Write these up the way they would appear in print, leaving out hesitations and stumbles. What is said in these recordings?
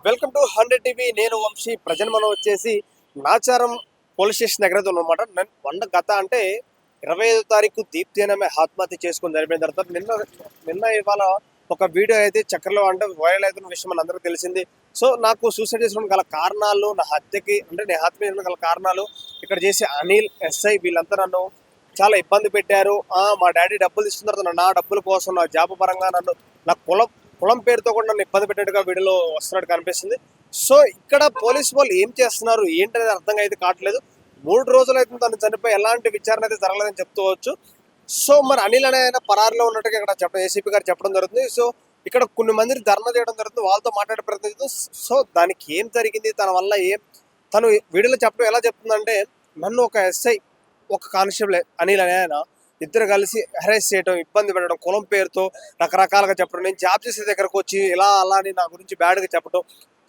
Welcome to 100 TV. నేను Vamsi. Present మనం వచ్చేసి నాచారం పోలీస్ స్టేషన్ దగ్గర ఉన్నమాట. గత అంటే 25వ తారీఖు దీప్తి అనే ఆమె ఆత్మహత్య చేసుకుని చనిపోయిన తర్వాత నిన్న ఇవాళ ఒక వీడియో అయితే చక్కర్లో అంటే వైరల్ అవుతున్న విషయం మన అందరికీ తెలిసింది. సో నాకు సూసైడ్ చేసుకోవడం గల కారణాలు, నా హత్యకి అంటే నేను ఆత్మహత్య గల కారణాలు ఇక్కడ చేసే అనిల్, ఎస్ఐ వీళ్ళంతా నన్ను చాలా ఇబ్బంది పెట్టారు. మా డాడీ డబ్బులు ఇస్తున్నారు, నా డబ్బుల కోసం, నా జాబ్ పరంగా నన్ను నా కులం పేరుతో కూడా నన్ను ఇబ్బంది పెట్టేట్టుగా వీడియోలో వస్తున్నట్టు కనిపిస్తుంది. సో ఇక్కడ పోలీసు వాళ్ళు ఏం చేస్తున్నారు ఏంటనేది అర్థం అయితే కావట్లేదు. 3 రోజులు అయితే తను చనిపోయి ఎలాంటి విచారణ అయితే జరగలేదని చెప్పుకోవచ్చు. సో మరి అనిల్ అనే ఆయన పరారులో ఉన్నట్టుగా ఇక్కడ ఏసీపీ గారు చెప్పడం జరుగుతుంది. సో ఇక్కడ కొన్ని మందిని ధర్నా చేయడం జరుగుతుంది, వాళ్ళతో మాట్లాడే ప్రయత్నం చేస్తుంది. సో దానికి ఏం జరిగింది, తన వల్ల తను వీడియోలో చెప్పడం ఎలా చెప్తుందంటే, నన్ను ఒక ఎస్ఐ, ఒక కానిస్టేబుల్ అనిల్ అనే ఆయన ఇద్దరు కలిసి హెరాస్ చేయడం, ఇబ్బంది పెట్టడం, కులం పేరుతో రకరకాలుగా చెప్పడం, నేను జాబ్ చేసే దగ్గరకు వచ్చి ఇలా అలా అని నా గురించి బ్యాడ్గా చెప్పడం.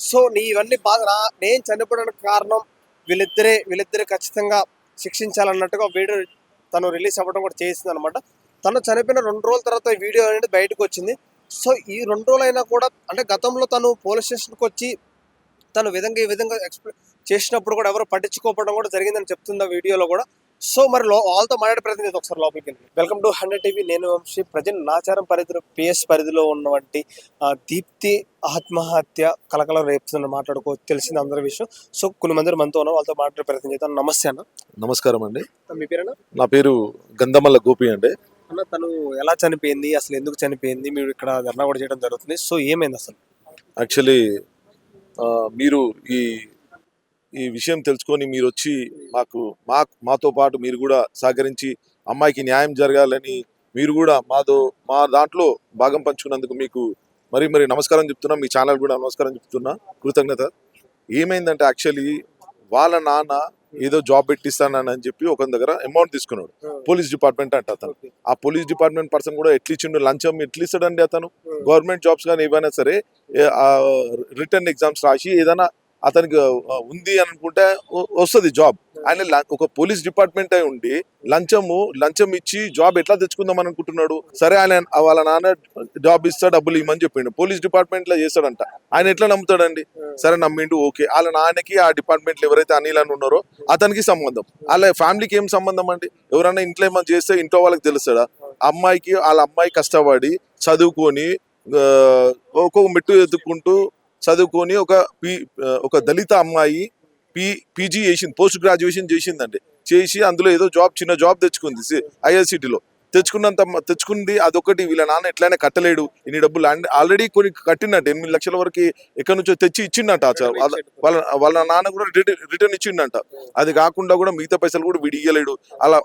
సో ఇవన్నీ బాగా నేను చనిపోవడానికి కారణం వీళ్ళిద్దరే ఖచ్చితంగా శిక్షించాలన్నట్టుగా వీడియో తను రిలీజ్ అవ్వడం కూడా చేసింది అనమాట. తను చనిపోయిన 2 రోజుల తర్వాత ఈ వీడియో అనేది బయటకు వచ్చింది. సో ఈ 2 రోజులైనా కూడా అంటే గతంలో తను పోలీస్ స్టేషన్కి వచ్చి తను ఈ విధంగా ఎక్స్ప్లెయిన్ చేసినప్పుడు కూడా ఎవరు పట్టించుకోవడం కూడా జరిగిందని చెప్తుంది ఆ వీడియోలో కూడా. సో మరి వాళ్ళతో మాట్లాడే ప్రయత్నం చేద్దాం ఒకసారి లోపలికి వెళ్ళి. Welcome to 100 TV. నేను వంశీ. ప్రజెంట్ నాచారం పిఎస్ పరిధిలో ఉన్నటువంటి దీప్తి ఆత్మహత్య కలకలం రేపుతున్న మాట్లాడుకోవచ్చు, తెలిసింది అందరి విషయం. సో కొన్ని మంది మనతో ఉన్నారు, వాళ్ళతో మాట్లాడే ప్రయత్నం చేద్దాం. నమస్తే అన్న. నమస్కారం అండి. మీ పేరేనా? నా పేరు గంధమల్ల గోపి అండి. అన్న, తను ఎలా చనిపోయింది, అసలు ఎందుకు చనిపోయింది, మీరు ఇక్కడ ధర్నా కూడా చేయడం జరుగుతుంది. సో ఏమైంది అసలు? యాక్చువల్లీ మీరు ఈ విషయం తెలుసుకొని మీరు వచ్చి మాతో పాటు మీరు కూడా సహకరించి అమ్మాయికి న్యాయం జరగాలని మీరు కూడా మా దాంట్లో భాగం పంచుకున్నందుకు మీకు మరీ నమస్కారం చెప్తున్నా. మీ ఛానల్ కూడా నమస్కారం చెప్తున్నా, కృతజ్ఞత. ఏమైందంటే యాక్చువల్లీ వాళ్ళ నాన్న ఏదో జాబ్ పెట్టిస్తానని చెప్పి ఒక దగ్గర అమౌంట్ తీసుకున్నాడు. పోలీస్ డిపార్ట్మెంట్ అంటే అతను ఆ పోలీస్ డిపార్ట్మెంట్ పర్సన్ కూడా ఎట్లిచ్చిండు, లంచం ఎట్లిస్తాడండి అతను. గవర్నమెంట్ జాబ్స్ కానీ ఏవైనా సరే రిటర్న్ ఎగ్జామ్స్ రాసి ఏదైనా అతనికి ఉంది అని అనుకుంటే వస్తుంది జాబ్. ఆయన ఒక పోలీస్ డిపార్ట్మెంట్ అయి ఉండి లంచం ఇచ్చి జాబ్ ఎట్లా తెచ్చుకుందాం అని అనుకుంటున్నాడు. సరే, ఆయన వాళ్ళ నాన్న జాబ్ ఇస్తా, డబ్బులు ఇవ్వమని చెప్పిండు. పోలీస్ డిపార్ట్మెంట్ లో చేస్తాడంట. ఆయన ఎట్లా నమ్ముతాడండి? సరే, నమ్మిండు, ఓకే. వాళ్ళ నాన్నకి ఆ డిపార్ట్మెంట్ లో ఎవరైతే అనిల్ అని ఉన్నారో అతనికి సంబంధం. వాళ్ళ ఫ్యామిలీకి ఏం సంబంధం అండి? ఎవరైనా ఇంట్లో ఏమైనా చేస్తే ఇంట్లో వాళ్ళకి తెలుస్తాడా? వాళ్ళ అమ్మాయి కష్టపడి చదువుకొని ఒక్కొక్క మెట్టు ఎత్తుకుంటూ చదువుకొని ఒక దళిత అమ్మాయి పీజీ చేసింది, పోస్ట్ గ్రాడ్యుయేషన్ చేసిందండి. చేసి అందులో ఏదో చిన్న జాబ్ తెచ్చుకుంది ఐఐసిటీలో. తెచ్చుకుంది అదొకటి. వీళ్ళ నాన్న ఎట్లయినా కట్టలేడు, ఇన్ని డబ్బులు ఆల్రెడీ కొన్ని కట్టినట్టు 8 లక్షల వరకు ఎక్కడి నుంచో తెచ్చి ఇచ్చిండట. వాళ్ళ నాన్న కూడా రిటర్న్ ఇచ్చిండట. అది కాకుండా కూడా మిగతా పైసలు కూడా వీడు ఇయ్యలేడు.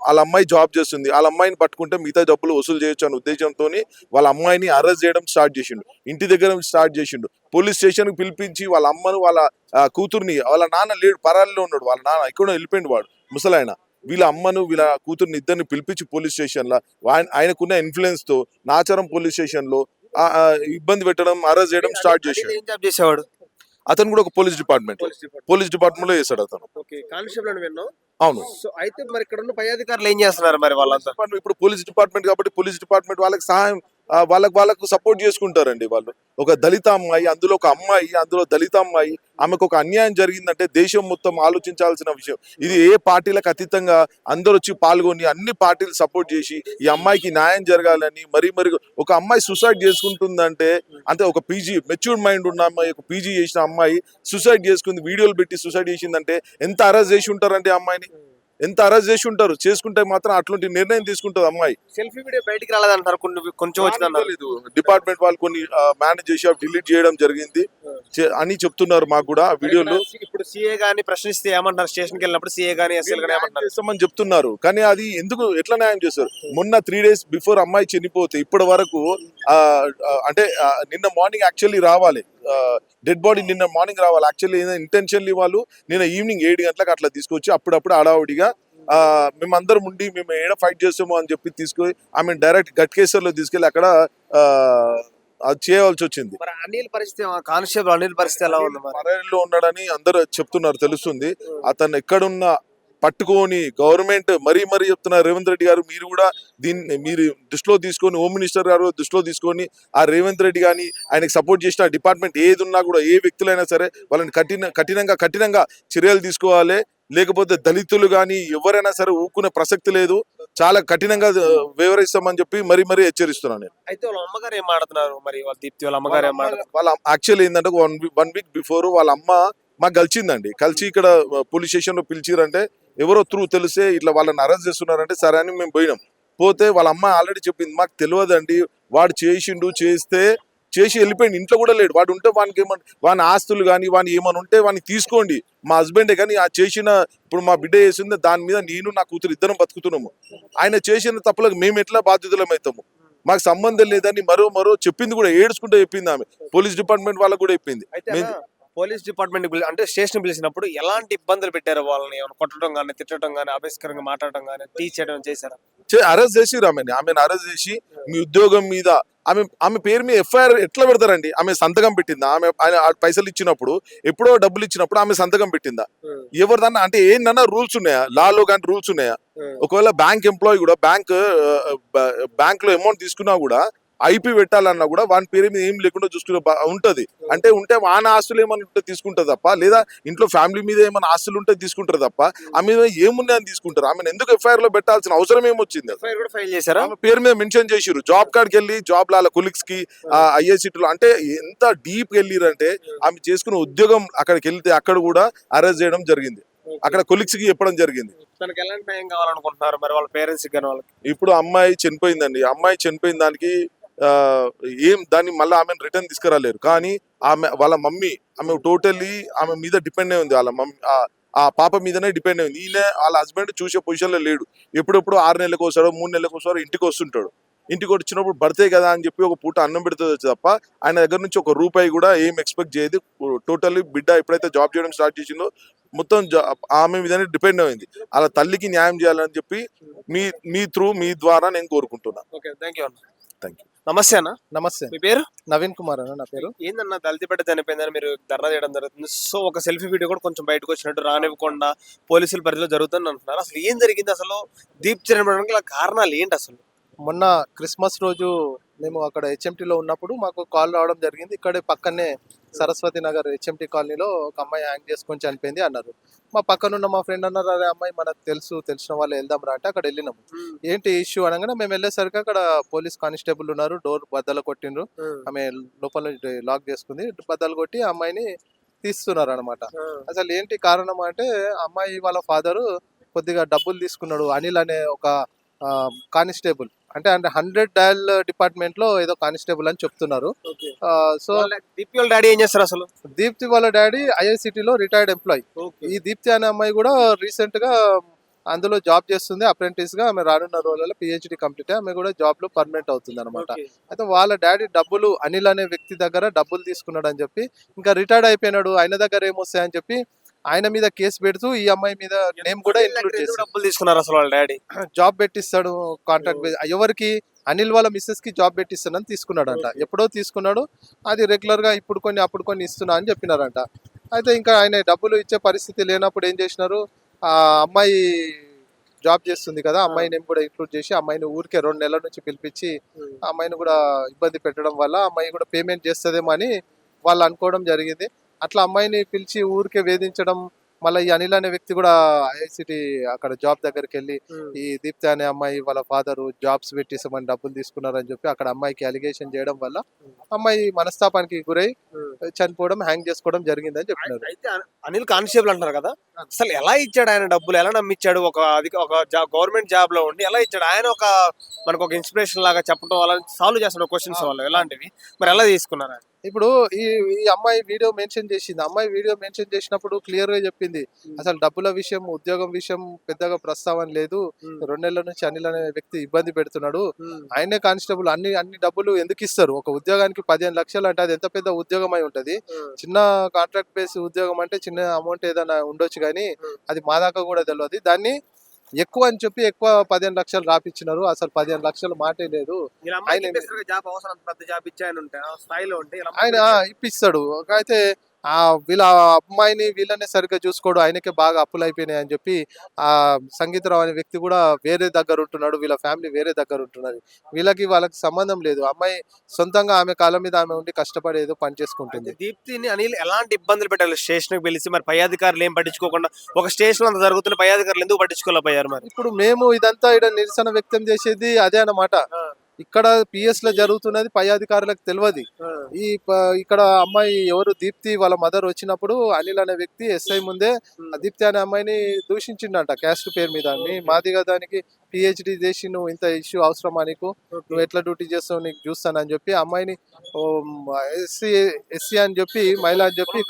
వాళ్ళ అమ్మాయి జాబ్ చేస్తుంది, వాళ్ళ అమ్మాయిని పట్టుకుంటే మిగతా డబ్బులు వసూలు చేయొచ్చు అనే ఉద్దేశంతో వాళ్ళ అమ్మాయిని అరెస్ట్ చేయడం స్టార్ట్ చేసిండు. ఇంటి దగ్గర స్టార్ట్ చేసిండు. పోలీస్ స్టేషన్ కి పిలిపించి వాళ్ళ అమ్మను, వాళ్ళ కూతుర్ని, వాళ్ళ నాన్న లేడు, పరాల్లో ఉన్నాడు. వాళ్ళ నాన్న ఇక్కడ వెళ్ళిపోయింది, వాడు ముసలాయన. వీళ్ళ అమ్మను వీళ్ళ కూతుర్ని ఇద్దరిని పిలిపించి పోలీస్ స్టేషన్ లో ఆయనకున్న ఇన్ఫ్లుయెన్స్ తో నాచారం పోలీస్ స్టేషన్ లో ఇబ్బంది పెట్టడం, అరెస్ట్ చేయడం స్టార్ట్ చేసాడు. అతను కూడా ఒక పోలీస్ డిపార్ట్మెంట్ లో చేశాడు అతను. అవును. సో అయితే మరి ఇక్కడ ఉన్న పై అధికారులు ఏం చేస్తున్నారు మరి వాళ్ళంతా? ఇప్పుడు పోలీస్ డిపార్ట్మెంట్ కాబట్టి పోలీస్ డిపార్ట్మెంట్ వాళ్ళకి సహాయం, వాళ్ళకు సపోర్ట్ చేసుకుంటారండి. వాళ్ళు ఒక దళిత అమ్మాయి, అందులో దళిత అమ్మాయి, ఆమెకు ఒక అన్యాయం జరిగిందంటే దేశం మొత్తం ఆలోచించాల్సిన విషయం. ఇది ఏ పార్టీలకు అతీతంగా అందరూ వచ్చి పాల్గొని అన్ని పార్టీలు సపోర్ట్ చేసి ఈ అమ్మాయికి న్యాయం జరగాలని మరి ఒక అమ్మాయి సూసైడ్ చేసుకుంటుందంటే, అంటే ఒక మెచ్యూర్డ్ మైండ్ ఉన్న అమ్మాయి, ఒక పీజీ చేసిన అమ్మాయి సూసైడ్ చేసుకుంది, వీడియోలు పెట్టి సూసైడ్ చేసిందంటే ఎంత అరెస్ట్ చేసి ఉంటారంటే అమ్మాయిని, ఎంత అరెస్ట్ చేసి ఉంటారు. చేసుకుంటే మాత్రం అట్లాంటి నిర్ణయం తీసుకుంటుంది అమ్మాయి. సెల్ఫీ వీడియో బయటికి రాలేదంటారు, కొంచెం డిపార్ట్మెంట్ వాళ్ళు కొన్ని మేనేజ్ చేసి డిలీట్ చేయడం జరిగింది అని చెప్తున్నారు మాకు కూడా వీడియోలు. ఇప్పుడు సీఏ గాని ప్రశ్నిస్తే ఏమంటారు? స్టేషన్కి వెళ్ళినప్పుడు సీఏ గాని ఎస్ఎల్ గాని చేస్తామని చెప్తున్నారు. కానీ అది ఎట్లా న్యాయం చేస్తారు? మొన్న 3 days బిఫోర్ అమ్మాయి చనిపోతే ఇప్పటి వరకు అంటే నిన్న మార్నింగ్ యాక్చువల్లీ రావాలి, డెడ్ బాడీ నిన్న మార్నింగ్ రావాలి. యాక్చువల్లీ ఇంటెన్షన్లీ వాళ్ళు నిన్న ఈవినింగ్ 7 గంటలకు అట్లా తీసుకొచ్చి అప్పుడప్పుడు హడావుడిగా మేమందరం ఉండి మేము ఏడ ఫైట్ చేస్తామో అని చెప్పి తీసుకొని ఆమె డైరెక్ట్ గట్కేశ్వర్లో తీసుకెళ్లి అక్కడ అది చేయవలసి వచ్చింది. అనిల్ పరిస్థితి, కానిస్టేబుల్ అనిల్ పరిస్థితి ఎలా ఉంది? పరారీలో ఉన్నాడని అందరూ చెప్తున్నారు, తెలుస్తుంది. అతను ఎక్కడున్నా పట్టుకొని గవర్నమెంట్ మరీ చెప్తున్నారు రేవంత్ రెడ్డి గారు, మీరు కూడా దీన్ని మీరు దృష్టిలో తీసుకొని, హోమ్ మినిస్టర్ గారు దృష్టిలో తీసుకొని ఆ రేవంత్ రెడ్డి కానీ ఆయనకి సపోర్ట్ చేసిన డిపార్ట్మెంట్ ఏది ఉన్నా కూడా, ఏ వ్యక్తులైనా సరే వాళ్ళని కఠినంగా చర్యలు తీసుకోవాలి. లేకపోతే దళితులు కానీ ఎవరైనా సరే ఊరుకునే ప్రసక్తి లేదు. చాలా కఠినంగా వివరిస్తామని చెప్పి మరీ హెచ్చరిస్తున్నాను నేను. అయితే వాళ్ళ అమ్మగారు ఏం మాడుతున్నారు మరి? వాళ్ళ దీప్తి వాళ్ళ అమ్మగారు ఏం మాట్లాడుతున్నారు? వాళ్ళ యాక్చువల్ ఏంటంటే వన్ వీక్ బిఫోర్ వాళ్ళ అమ్మ మాకు కలిసిందండి. కలిసి ఇక్కడ పోలీస్ స్టేషన్ లో పిలిచిరంటే ఎవరో త్రూ తెలిసే ఇట్లా వాళ్ళని అరెస్ట్ చేస్తున్నారంటే సరే అని మేము పోయినాం. పోతే వాళ్ళ అమ్మ ఆల్రెడీ చెప్పింది, మాకు తెలియదండి, వాడు చేసి వెళ్ళిపోయింది, ఇంట్లో కూడా లేడు. వాడు ఉంటే వానికి వాని ఆస్తులు కానీ వాని ఏమైనా ఉంటే వాడిని తీసుకోండి, మా హస్బెండే, కానీ ఆ చేసిన ఇప్పుడు మా బిడ్డ చేసింది దాని మీద నేను నా కూతురు ఇద్దరం బతుకుతున్నాము. ఆయన చేసిన తప్పులకు మేము ఎట్లా బాధ్యతలం అవుతాము? మాకు సంబంధం లేదని మరో చెప్పింది కూడా, ఏడ్చుకుంటూ చెప్పింది ఆమె. పోలీస్ డిపార్ట్మెంట్ వాళ్ళకు కూడా చెప్పింది. అయితే పోలీస్ డిపార్ట్మెంట్ అంటే స్టేషన్ పిలిచినప్పుడు ఎలాంటి ఇబ్బందులు పెట్టారు వాళ్ళని? ఏమైనా కొట్టడం కానీ, తిట్టడం కానీ, అపరిష్కరంగా మాట్లాడడం కానీ, తీసేయడం చేశారా? అరెస్ట్ చేసి ఆమెను అరెస్ట్ చేసి మీ ఉద్యోగం మీద ఆమె పేరు మీద ఎఫ్ఐఆర్ ఎట్లా పెడతారండి? ఆమె సంతకం పెట్టిందా? ఆయన పైసలు ఇచ్చినప్పుడు, ఎప్పుడో డబ్బులు ఇచ్చినప్పుడు ఆమె సంతకం పెట్టిందా? ఎవరిదన్నా అంటే ఏందన్నా రూల్స్ ఉన్నాయా? లాలో కానీ రూల్స్ ఉన్నాయా? ఒకవేళ బ్యాంక్ ఎంప్లాయీ కూడా బ్యాంక్ లో అమౌంట్ తీసుకున్నా కూడా ఐపీ పెట్టాలన్నా కూడా వాని పేరు మీద ఏం లేకుండా చూసుకునే ఉంటది. ఉంటే వాన ఆస్తులు ఏమైనా ఉంటే తీసుకుంటారు తప్ప, లేదా ఇంట్లో ఫ్యామిలీ మీద ఏమైనా ఆస్తులు ఉంటే తీసుకుంటారు తప్ప, ఆమె ఏమున్నాయని తీసుకుంటారు. ఆమెను ఎందుకు ఎఫ్ఐఆర్ లో పెట్టాల్సిన అవసరం ఏమొచ్చింది? ఫైల్ చేశారా? ఆమె పేరు మీద మెన్షన్ చేసిరు. జాబ్ కార్డ్కి వెళ్ళి జాబ్ లాల కొలిక్స్ కి ఐఐసిటీలో అంటే ఎంత డీప్ వెళ్ళిరంటే ఆమె చేసుకున్న ఉద్యోగం అక్కడికి వెళ్తే అక్కడ కూడా అరెస్ట్ చేయడం జరిగింది. అక్కడ కొలిక్స్ కి చెప్పడం జరిగింది. తనకి ఎలాంటి న్యాయం కావాలనుకుంటున్నారు మరి వాళ్ళ పేరెంట్స్ కానీ వాళ్ళకి? ఇప్పుడు అమ్మాయి చనిపోయిందండి. అమ్మాయి చనిపోయిన దానికి దాన్ని మళ్ళీ ఆమెను రిటర్న్ తీసుకురాలేరు. కానీ వాళ్ళ మమ్మీ టోటల్లీ ఆమె మీద డిపెండ్ అయి ఉంది. వాళ్ళ మమ్మీ ఆ పాప మీదనే డిపెండ్ అయింది. ఈయన వాళ్ళ హస్బెండ్ చూసే పొజిషన్ లో లేడు. ఎప్పుడెప్పుడు 6 నెలలకు వస్తాడో 3 నెలలకు వస్తాడో ఇంటికి వస్తుంటాడు. ఇంటికి వచ్చినప్పుడు భర్తే కదా అని చెప్పి ఒక పూట అన్నం పెడుతుంది తప్ప ఆయన దగ్గర నుంచి ఒక రూపాయి కూడా ఏం ఎక్స్పెక్ట్ చేయదు. టోటల్లీ బిడ్డ ఎప్పుడైతే జాబ్ చేయడం స్టార్ట్ చేసిందో మొత్తం ఆమె మీదనే డిపెండ్ అయింది. అలా తల్లికి న్యాయం చేయాలని చెప్పి మీ ద్వారా నేను కోరుకుంటున్నా. Okay, thank you. నమస్తే అన్న. నమస్తే. మీ పేరు? నవీన్ కుమార్ అన్న నా పేరు. ఏందన్నా దళిత బిడ్డ చనిపోయిందని మీరు ధర్నా చేయడం జరుగుతుంది. సో ఒక సెల్ఫీ వీడియో కూడా కొంచెం బయటకు వచ్చినట్టు రానివ్వకుండా పోలీసుల పరిధిలో జరుగుతుంది అంటున్నారు. అసలు ఏం జరిగింది? అసలు దీప్ చనిపోవడానికి గల కారణాలు ఏంటి అసలు? మొన్న క్రిస్మస్ రోజు మేము అక్కడ హెచ్ఎంటీలో ఉన్నప్పుడు మాకు కాల్ రావడం జరిగింది. ఇక్కడే పక్కనే సరస్వతి నగర్ హెచ్ఎంటీ కాలనీలో ఒక అమ్మాయి హ్యాంగ్ చేసుకొని చనిపోయింది అన్నారు. మా పక్కనున్న మా ఫ్రెండ్ అన్నారు, అదే అమ్మాయి మనకు తెలిసిన వాళ్ళు వెళ్దాం రా అంటే అక్కడ వెళ్ళినాము. ఏంటి ఇష్యూ అనగానే మేము వెళ్ళేసరికి అక్కడ పోలీస్ కానిస్టేబుల్ ఉన్నారు. డోర్ బద్దలు కొట్టిండ్రు. ఆమె లోపల లాక్ చేసుకుంది. బద్దలు కొట్టి ఆ అమ్మాయిని తీస్తున్నారు అనమాట. అసలు ఏంటి కారణం అంటే అమ్మాయి వాళ్ళ ఫాదరు కొద్దిగా డబ్బులు తీసుకున్నాడు. అనిల్ అనే ఒక కానిస్టేబుల్, అంటే 100 డయల్ డిపార్ట్మెంట్ లో ఏదో కానిస్టేబుల్ అని చెప్తున్నారు. సో దీప్తి వాళ్ళ డాడీ ఏం చేస్తారు అసలు? దీప్తి వాళ్ళ డాడీ ఐఐసిటీలో రిటైర్డ్ ఎంప్లాయీ. ఈ దీప్తి అనే అమ్మాయి కూడా రీసెంట్ గా అందులో జాబ్ చేస్తుంది అప్రెంటిస్ గా. ఆమె రానున్న రోజులలో పిహెచ్డి కంప్లీట్ ఆమె కూడా జాబ్ లో పర్మనెంట్ అవుతుంది అనమాట. అయితే వాళ్ళ డాడీ డబ్బులు అనిల్ అనే వ్యక్తి దగ్గర డబ్బులు తీసుకున్నాడు అని చెప్పి, ఇంకా రిటైర్డ్ అయిపోయినాడు ఆయన దగ్గర ఏమొస్తాయని చెప్పి ఆయన మీద కేసు పెడుతూ ఈ అమ్మాయి మీద నేమ్ కూడా ఇంక్లూడ్ చేసి డబ్బులు తీసుకున్నారు అసలు వాళ్ళ డాడీ. జాబ్ పెట్టిస్తాడు కాంట్రాక్ట్ బేస్. ఎవరికి? అనిల్ వాళ్ళ మిస్సెస్ కి జాబ్ పెట్టిస్తానని తీసుకున్నాడంట. ఎప్పుడో తీసుకున్నాడు. అది రెగ్యులర్ గా ఇప్పుడు కొన్ని అప్పుడు కొన్ని ఇస్తున్నా అని చెప్పినారంట. అయితే ఇంకా ఆయన డబ్బులు ఇచ్చే పరిస్థితి లేనప్పుడు ఏం చేసినారు, ఆ అమ్మాయి జాబ్ చేస్తుంది కదా, అమ్మాయి నేమ్ కూడా ఇంక్లూడ్ చేసి అమ్మాయిని ఊరికే 2 నెలల నుంచి పిలిపించి ఆ అమ్మాయిని కూడా ఇబ్బంది పెట్టడం వల్ల అమ్మాయి కూడా పేమెంట్ చేస్తుందేమో అని వాళ్ళు అనుకోవడం జరిగింది. అట్లా అమ్మాయిని పిలిచి ఊరికే వేధించడం. మళ్ళీ ఈ అనిల్ అనే వ్యక్తి కూడా ఐఐసిటీ అక్కడ జాబ్ దగ్గరికి వెళ్ళి ఈ దీప్తి అనే అమ్మాయి వాళ్ళ ఫాదర్ జాబ్స్ పెట్టిస్తామని డబ్బులు తీసుకున్నారని చెప్పి అక్కడ అమ్మాయికి అలిగేషన్ చేయడం వల్ల అమ్మాయి మనస్తాపానికి గురై చనిపోవడం, హ్యాంగ్ చేసుకోవడం జరిగిందని చెప్పినారు. అయితే అనిల్ కానిస్టేబుల్ అంటారు కదా, అసలు ఎలా ఇచ్చాడు ఆయన డబ్బులు? ఎలా నమ్మిచ్చాడు? ఒక గవర్నమెంట్ జాబ్ లో ఉండి ఎలా ఇచ్చాడు? ఆయన మనకు ఒక ఇన్స్పిరేషన్ లాగా చెప్పడం, అలా సాల్వ్ చేస్తున్న క్వశ్చన్స్ వాళ్ళు ఎలాంటివి, మరి ఎలా తీసుకున్నారు? ఇప్పుడు ఈ అమ్మాయి వీడియో మెన్షన్ చేసింది. అమ్మాయి వీడియో మెన్షన్ చేసినప్పుడు క్లియర్ గా చెప్పింది, అసలు డబ్బుల విషయం, ఉద్యోగం విషయం పెద్దగా ప్రస్తావన లేదు. 2 నెలల నుంచి అనిల్ అనే వ్యక్తి ఇబ్బంది పెడుతున్నాడు. ఆయనే కానిస్టేబుల్. అన్ని డబ్బులు ఎందుకు ఇస్తారు? ఒక ఉద్యోగానికి 15 లక్షలు అంటే అది ఎంత పెద్ద ఉద్యోగం అయి ఉంటది. చిన్న కాంట్రాక్ట్ బేస్ ఉద్యోగం అంటే చిన్న అమౌంట్ ఏదైనా ఉండొచ్చు, కానీ అది మా దాకా కూడా తెలియదు. దాన్ని ఎక్కువ అని చెప్పి ఎక్కువ 15 లక్షలు రాపిచ్చినారు. అసలు 15 లక్షలు మాటే లేదు. ఆయన ఇప్పిస్తాడు. అయితే వీళ్ళ అమ్మాయిని వీళ్ళనే సరిగ్గా చూసుకోడు, ఆయనకే బాగా అప్పులు అయిపోయినాయి అని చెప్పి ఆ సంగీతరావు అనే వ్యక్తి కూడా వేరే దగ్గర ఉంటున్నాడు, వీళ్ళ ఫ్యామిలీ వేరే దగ్గర ఉంటున్నది. వాళ్ళకి సంబంధం లేదు. అమ్మాయి సొంతంగా ఆమె కాళ్ళ మీద ఆమె ఉండి కష్టపడి ఏదో పని అయితే చేసుకుంటుంది. దీప్తిని అనిల్ ఎలాంటి ఇబ్బందులు పెట్టాలి స్టేషన్ కి పిలిచి, మరి పై అధికారులు ఏం పట్టించుకోకుండా ఒక స్టేషన్ అంత జరుగుతున్న పై అధికారులు ఎందుకు పట్టించుకోలేకపోయారు మరి? ఇప్పుడు మేము ఇదంతా ఇక్కడ నిరసన వ్యక్తం చేసేది అదే అన్నమాట. ఇక్కడ పిఎస్ లో జరుగుతున్నది పై అధికారులకు తెలియదు. ఇక్కడ అమ్మాయి ఎవరు దీప్తి వాళ్ళ మదర్ వచ్చినప్పుడు అనిల్ అనే వ్యక్తి ఎస్ఐ ముందే ఆ దీప్తి అనే అమ్మాయిని దూషించిండంట క్యాస్ట్ పేరు మీద. మాదిగా దానికి పిహెచ్డి చేసి నువ్వు ఇంత ఇష్యూ అవసరమా నీకు, నువ్వు ఎట్లా డ్యూటీ చేస్తావు నీకు చూస్తానని చెప్పి అమ్మాయిని ఎస్సీ ఎస్సీ అని చెప్పి మహిళ అని చెప్పి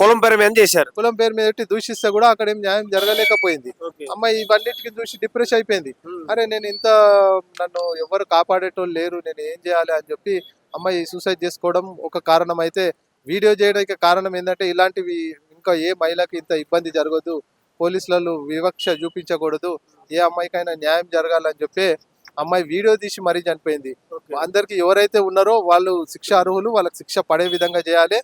కులం పేరు మీద చేశారు. కులం పేరు మీద పెట్టి దూషిస్తే కూడా అక్కడ ఏం న్యాయం జరగలేకపోయింది. అమ్మాయి ఇవన్నిటికి చూసి డిప్రెస్ అయిపోయింది. అరే నేను ఇంత నన్ను ఎవరు కాపాడేటోళ్ళు లేరు, నేను ఏం చేయాలి అని చెప్పి అమ్మాయి సూసైడ్ చేసుకోవడం ఒక కారణం. అయితే వీడియో చేయడానికి కారణం ఏంటంటే ఇలాంటివి ఇంకా ఏ మహిళకి ఇంత ఇబ్బంది జరగదు, పోలీసులలో వివక్ష చూపించకూడదు, ఏ అమ్మాయికైనా న్యాయం జరగాలని చెప్పి అమ్మాయి వీడియో తీసి మరీ చనిపోయింది. అందరికి ఎవరైతే ఉన్నారో వాళ్ళు శిక్ష అర్హులు, వాళ్ళకి శిక్ష పడే విధంగా చేయాలి.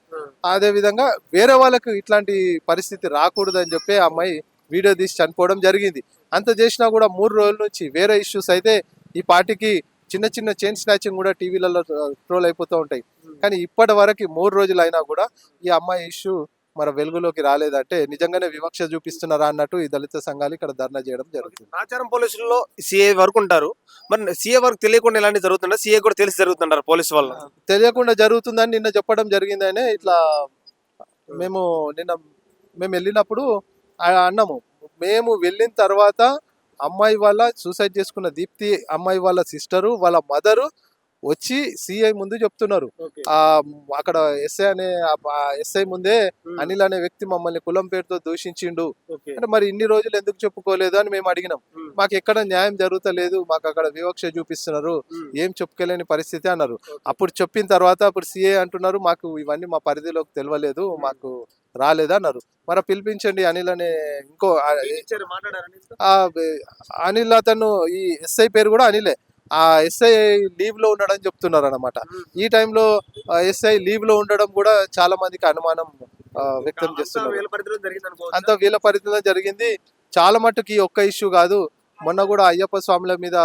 అదే విధంగా వేరే వాళ్ళకు ఇట్లాంటి పరిస్థితి రాకూడదు అని చెప్పి అమ్మాయి వీడియో తీసి చనిపోవడం జరిగింది. అంత చేసినా కూడా 3 రోజుల నుంచి వేరే ఇష్యూస్ అయితే ఈ పార్టీకి చిన్న చిన్న చైన్ స్నాచింగ్ కూడా టీవీలలో ట్రోల్ అయిపోతూ ఉంటాయి. కానీ ఇప్పటి వరకు 3 రోజులు అయినా కూడా ఈ అమ్మాయి ఇష్యూ మన వెలుగులోకి రాలేదంటే నిజంగానే వివక్ష చూపిస్తున్నారా అన్నట్టు ఈ దళిత సంఘాలు ఇక్కడ ధర్నా చేయడం జరుగుతుంది. ఆచారం పోలీసుల్లో సిఏ వరకు ఉంటారు, మరి సిఏ వరకు తెలియకుండా ఇలాంటి జరుగుతుందా, సిఏ కూడా తెలిసి జరుగుతుంటారు పోలీసు వాళ్ళు? తెలియకుండా జరుగుతుందని నిన్న చెప్పడం జరిగిందనే. ఇట్లా మేము వెళ్ళినప్పుడు అన్నాము. మేము వెళ్ళిన తర్వాత అమ్మాయి వాళ్ళ సూసైడ్ చేసుకున్న దీప్తి అమ్మాయి వాళ్ళ సిస్టరు వాళ్ళ మదరు వచ్చి సిఐ ముందు చెప్తున్నారు. అక్కడ ఎస్ఐ ముందే అనిల్ అనే వ్యక్తి మమ్మల్ని కులం పేరుతో దూషించిండు అంటే మరి ఇన్ని రోజులు ఎందుకు చెప్పుకోలేదు అని మేము అడిగినాం. మాకు ఎక్కడ న్యాయం జరుగుతలేదు, మాకు అక్కడ వివక్ష చూపిస్తున్నారు, ఏం చెప్పుకోలేని పరిస్థితి అన్నారు. అప్పుడు చెప్పిన తర్వాత అప్పుడు సిఐ అంటున్నారు మాకు ఇవన్నీ మా పరిధిలోకి తెలియలేదు, మాకు రాలేదన్నారు. మరి పిలిపించండి అనిల్ అనే ఇంకో అనిల్, అతను ఈ ఎస్ఐ పేరు కూడా అనిలే. ఆ ఎస్ఐ లీవ్ లో ఉండడం చెప్తున్నారు అనమాట. ఈ టైంలో ఎస్ఐ లీవ్ లో ఉండడం కూడా చాలా మందికి అనుమానం వ్యక్తం చేస్తున్నారు. అంత వీళ్ళ పరిధిలో జరిగింది. చాలా మట్టుకు ఈ ఒక్క ఇష్యూ కాదు, మొన్న కూడా అయ్యప్ప స్వాముల మీద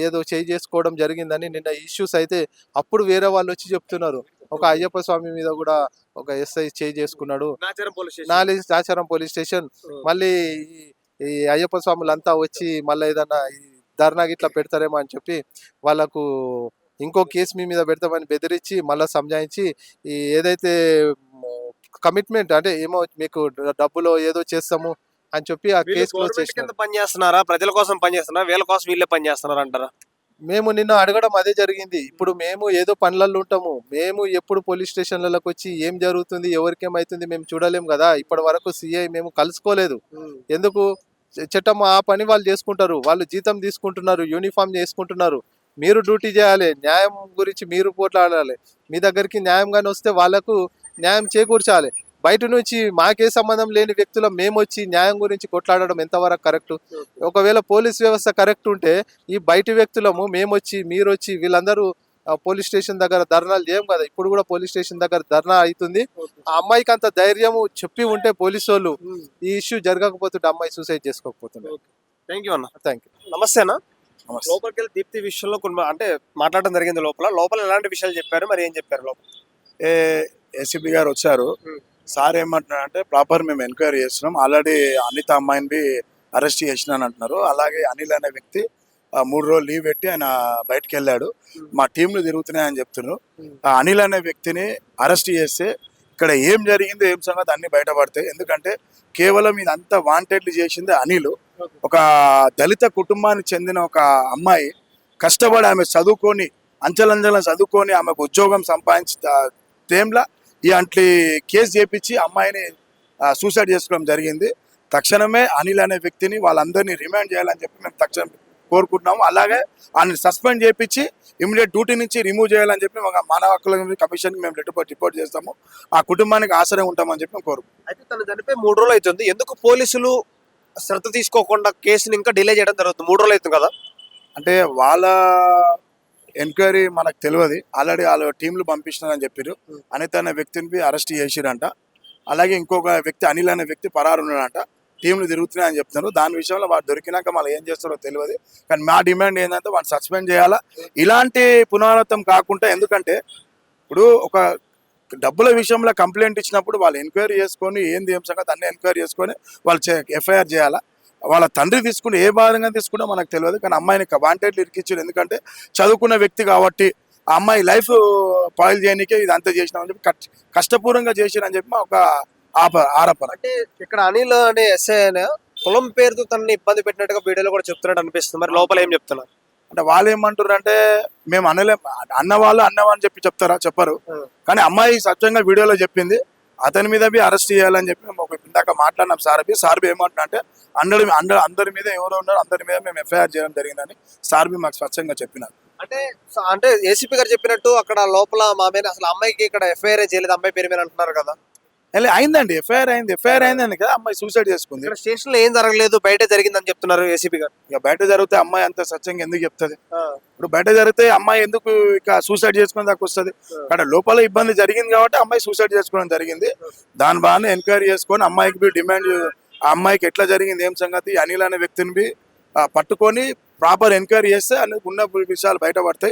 ఏదో చేసుకోవడం జరిగిందని నిన్న ఇష్యూస్ అయితే అప్పుడు వేరే వాళ్ళు వచ్చి చెప్తున్నారు. ఒక అయ్యప్ప స్వామి మీద కూడా ఒక ఎస్ఐ చేసుకున్నాడు నాచారం పోలీస్ స్టేషన్. మళ్ళీ ఈ అయ్యప్ప స్వాములంతా వచ్చి మళ్ళీ ఏదన్నా ధర్నాకి ఇట్లా పెడతారేమో అని చెప్పి వాళ్ళకు ఇంకో కేసు మీ మీద పెడతామని బెదిరించి మళ్ళీ సంజాయించి ఈ ఏదైతే కమిట్మెంట్ అంటే ఏమో మీకు డబ్బులో ఏదో చేస్తాము అని చెప్పి ఆ కేసు క్లోజ్ చేసినారు. పనిచేస్తున్నారా, ప్రజల కోసం పనిచేస్తున్నారా, వీళ్ళ కోసం వీళ్ళే పనిచేస్తున్నారా అంటారా? మేము నిన్న అడగడం అదే జరిగింది. ఇప్పుడు మేము ఏదో పనులలో ఉంటాము, మేము ఎప్పుడు పోలీస్ స్టేషన్లకు వచ్చి ఏం జరుగుతుంది ఎవరికేమైతుంది మేము చూడలేం కదా. ఇప్పటి వరకు సిఐ మేము కలుసుకోలేదు. ఎందుకు, చట్టం ఆ పని వాళ్ళు చేసుకుంటారు, వాళ్ళు జీతం తీసుకుంటున్నారు, యూనిఫామ్ చేసుకుంటున్నారు. మీరు డ్యూటీ చేయాలి, న్యాయం గురించి మీరు పోట్లాడాలి. మీ దగ్గరికి న్యాయంగానే వస్తే వాళ్ళకు న్యాయం చేకూర్చాలి. బయట నుంచి మాకే సంబంధం లేని వ్యక్తుల మేము వచ్చి న్యాయం గురించి కొట్లాడడం ఎంతవరకు కరెక్ట్? ఒకవేళ పోలీస్ వ్యవస్థ కరెక్ట్ ఉంటే ఈ బయట వ్యక్తులము మేము వచ్చి మీరు వచ్చి వీళ్ళందరూ పోలీస్ స్టేషన్ దగ్గర ధర్నాలు చేయం కదా. ఇప్పుడు కూడా పోలీస్ స్టేషన్ దగ్గర ధర్నా అవుతుంది. ఆ అమ్మాయికి అంత ధైర్యము చెప్పి ఉంటే పోలీసు వాళ్ళు ఈ ఇష్యూ జరగకపోతుంటే అమ్మాయి సూసైడ్ చేసుకోకపోతుండే. థ్యాంక్ యూ అన్న. Thank you. నమస్తే అన్న. లోపలికి వెళ్ళి దీప్తి విషయంలో కొన్ని అంటే మాట్లాడడం జరిగింది. లోపల ఎలాంటి విషయాలు చెప్పారు, మరి ఏం చెప్పారు? లోపల ఏసీపీ గారు వచ్చారు. సార్ ఏమంటున్నారంటే ప్రాపర్ మేము ఎంక్వైరీ చేస్తున్నాం, ఆల్రెడీ అనిత అమ్మాయిని అరెస్ట్ చేసినాను అంటున్నారు. అలాగే అనిల్ అనే వ్యక్తి 3 రోజులు లీవ్ పెట్టి ఆయన బయటకు వెళ్ళాడు, మా టీంలు తిరుగుతున్నాయని చెప్తున్నారు. ఆ అనిల్ అనే వ్యక్తిని అరెస్ట్ చేస్తే ఇక్కడ ఏం జరిగిందో ఏం సంగతి అన్ని బయటపడతాయి. ఎందుకంటే కేవలం ఇదంతా వాంటెడ్లీ చేసింది అనిల్. ఒక దళిత కుటుంబానికి చెందిన ఒక అమ్మాయి కష్టపడి ఆమె చదువుకొని అంచెలంచెలను చదువుకొని ఆమెకు ఉద్యోగం సంపాదించిన టైంలో ఇలాంటి కేసు చేపించి అమ్మాయిని సూసైడ్ చేసుకోవడం జరిగింది. తక్షణమే అనిల్ అనే వ్యక్తిని వాళ్ళందరినీ రిమాండ్ చేయాలని చెప్పి మేము తక్షణం కోరుకుంటున్నాము. అలాగే ఆయన సస్పెండ్ చేయించి ఇమీడియట్ డ్యూటీ నుంచి రిమూవ్ చేయాలని చెప్పి మానవ హక్కుల కమిషన్కి మేము రిపోర్ట్ చేస్తాము. ఆ కుటుంబానికి ఆశ్రయం ఉంటామని చెప్పి మేము కోరుకుంటాం. అయితే తను చనిపోయి 3 రోజులు అవుతుంది, ఎందుకు పోలీసులు శ్రద్ధ తీసుకోకుండా కేసుని ఇంకా డిలే చేయడం జరుగుతుంది? 3 రోజులు అవుతుంది కదా. అంటే వాళ్ళ ఎంక్వైరీ మనకు తెలియదు, ఆల్రెడీ వాళ్ళ టీంలు పంపిస్తున్నారని చెప్పారు. అనిత అనే వ్యక్తిని అరెస్ట్ చేసిరంట. అలాగే ఇంకొక వ్యక్తి అనిల్ అనే వ్యక్తి పరారు ఉన్నాడంట, టీంలు తిరుగుతున్నాయని చెప్తున్నారు. దాని విషయంలో వాడు దొరికినాక మళ్ళీ ఏం చేస్తారో తెలియదు. కానీ మా డిమాండ్ ఏంటంటే వాడిని సస్పెండ్ చేయాలా, ఇలాంటి పునరావృతం కాకుండా. ఎందుకంటే ఇప్పుడు ఒక డబ్బుల విషయంలో కంప్లైంట్ ఇచ్చినప్పుడు వాళ్ళు ఎంక్వైరీ చేసుకొని ఏంది ఏం సంగతి అన్ని ఎంక్వైరీ చేసుకొని వాళ్ళు ఎఫ్ఐఆర్ చేయాలా. వాళ్ళ తండ్రి తీసుకుంటే ఏ భాగంగా తీసుకుంటే మనకు తెలియదు, కానీ అమ్మాయిని వాంటెడ్లు ఇరికిచ్చారు. ఎందుకంటే చదువుకున్న వ్యక్తి కాబట్టి ఆ అమ్మాయి లైఫ్ పాయిల్ చేయడానికే ఇది అంతా చేసినామని చెప్పి కష్టపూర్వంగా చేసిరని చెప్పి ఒక ఆరోపణ. అంటే ఇక్కడ అనిల్ అనే ఎస్ఐ కులం పేరుతో తనని ఇబ్బంది పెట్టినట్టుగా వీడియోలో కూడా చెప్తున్నట్టు అనిపిస్తుంది. మరి లోపల ఏం చెప్తున్నారు? అంటే వాళ్ళు ఏమంటారు అంటే మేము అన్నవాళ్ళు అని చెప్పి చెప్పరు. కానీ అమ్మాయి సత్యంగా వీడియోలో చెప్పింది అతని మీద అరెస్ట్ చేయాలని చెప్పి మేము ఇందాక మాట్లాడినాం. సార్బి ఏమంటున్నా అంటే అందరి మీద ఎవరో ఉన్నారు అందరి మీద మేము ఎఫ్ఐఆర్ చేయడం జరిగిందని సార్బి మాకు స్వచ్ఛంగా చెప్పినారు. అంటే ఏసీపీ గారు చెప్పినట్టు అక్కడ లోపల మా మీద అసలు అమ్మాయికి ఇక్కడ ఎఫ్ఐఆర్ చేయలేదు, అమ్మాయి పేరు మీద అంటున్నారు కదా. అయిందండి, ఎఫ్ఐఆర్ అయిందని కదా అమ్మాయి సూసైడ్ చేసుకుంది. ఇక్కడ స్టేషన్ లో ఏం జరగలేదు, బయట జరిగిందని చెప్తున్నారు ఏసీపీ గారు. ఇక బయట జరిగితే అమ్మాయి అంత సత్యంగా ఎందుకు చెప్తుంది? ఇప్పుడు బయట జరిగితే అమ్మాయి ఎందుకు ఇక సూసైడ్ చేసుకునే దాకా వస్తుంది? అక్కడ లోపల ఇబ్బంది జరిగింది కాబట్టి అమ్మాయి సూసైడ్ చేసుకోవడం జరిగింది. దాని బాగానే ఎంక్వైరీ చేసుకొని అమ్మాయికి డిమాండ్, ఆ అమ్మాయికి ఎట్లా జరిగింది ఏం సంగతి అనిల్ అనే వ్యక్తిని పట్టుకొని ప్రాపర్ ఎంక్వైరీ చేస్తే ఉన్న విషయాలు బయటపడతాయి.